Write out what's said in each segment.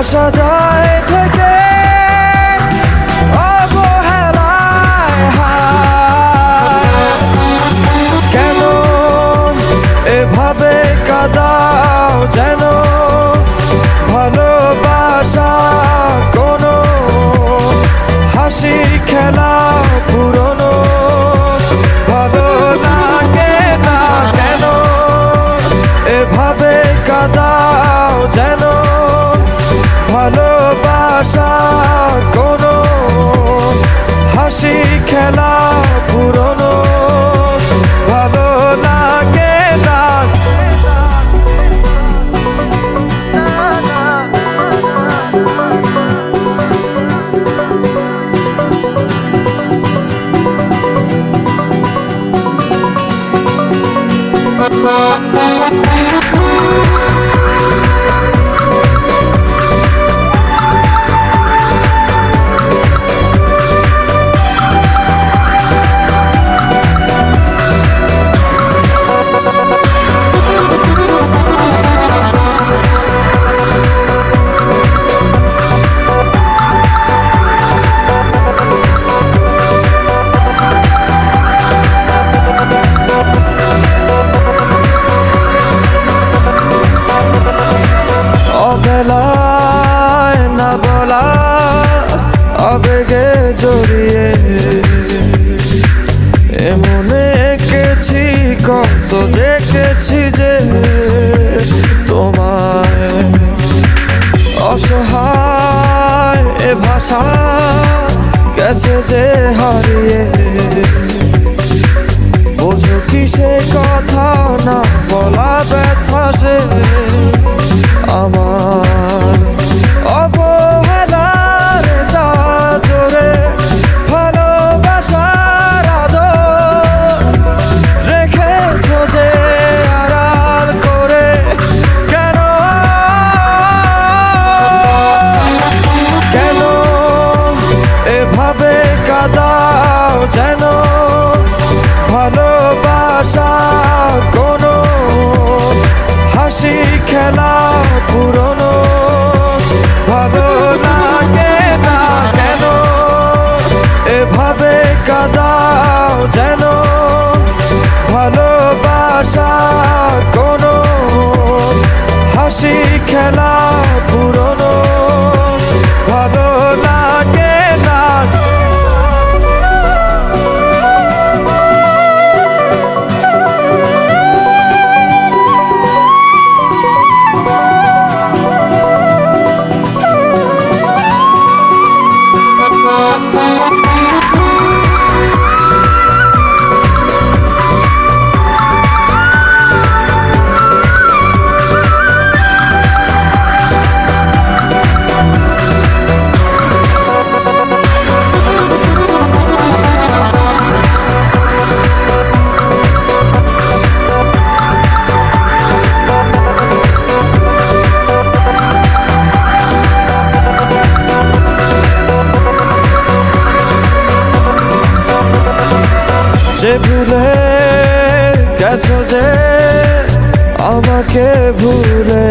আসা যায় থেকে অবহেলায় কেন এভাবে কাঁদাও যেন ভালোবাসা কোনো হাসি খেলা পুরনো ভালো লাগে না কেন এভাবে কাঁদাও যেন ভালোবাসা কোনো হাসি খেলা পুরনো ভালো লাগে না অবেলায় না বলা আবেগে জড়িয়ে এমনে এঁকেছি কত দেখেছি যে তোমায় অসহায় এ ভাষা গেছে যে হারিয়ে বোঝো কি সে কথা না বলা ব্যথা সে আমার অবহেলার চাদরে ভালোবাসার আদর রেখেছো যে আড়াল করে কেন কেন এভাবে কাঁদাও যেন ভালোবাসা কোনো হাসি খেলা পুরনো ভালো লাগে না কেন এভাবে কাঁদাও যেন ভালোবাসা কোনো হাসি খেলা পুরনো ভালো লাগে না যে ভুলে গেছো যে আমাকে ভুলে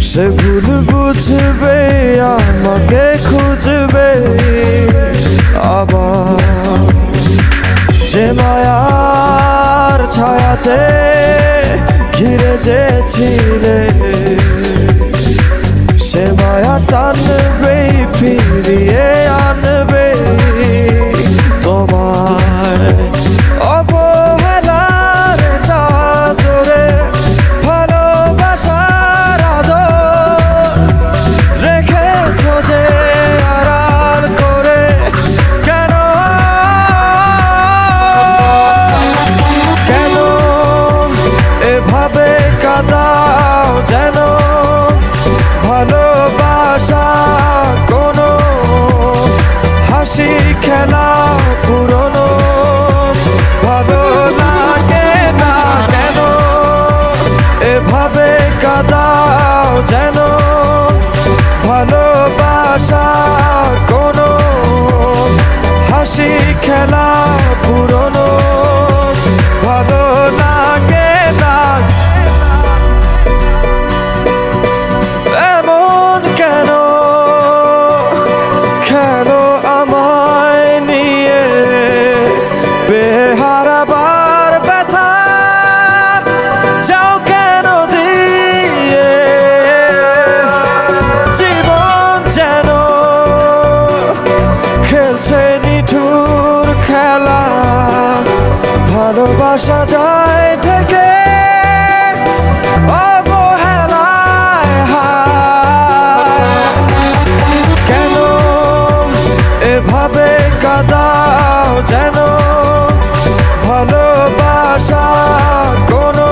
সে ভুল বুঝবে আমাকে খুঁজবে আবার যে মায়ার ছায়াতে ঘিরে যেছিলে সে মায়া টানবে ফিরিয়ে আনবে তোমার অবহেলার চাদরে ভালোবাসার আদর রেখেছো যে আড়াল করে কেন কেন এভাবে কাঁদাও যেন ভালোবাসা কোনো হাসি খেলা পুরনো ভালো লাগে না কেন এভাবে কাঁদাও যেন ভালোবাসা কোনো হাসি খেলা পুরনো ভালো লাগে না চলছে নিঠুর খেলা, ভালোবাসা যায় থেকে অবহেলায়। হায় কেন এভাবে কাঁদাও, যেন ভালোবাসা কোনো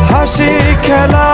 হাসি খেলা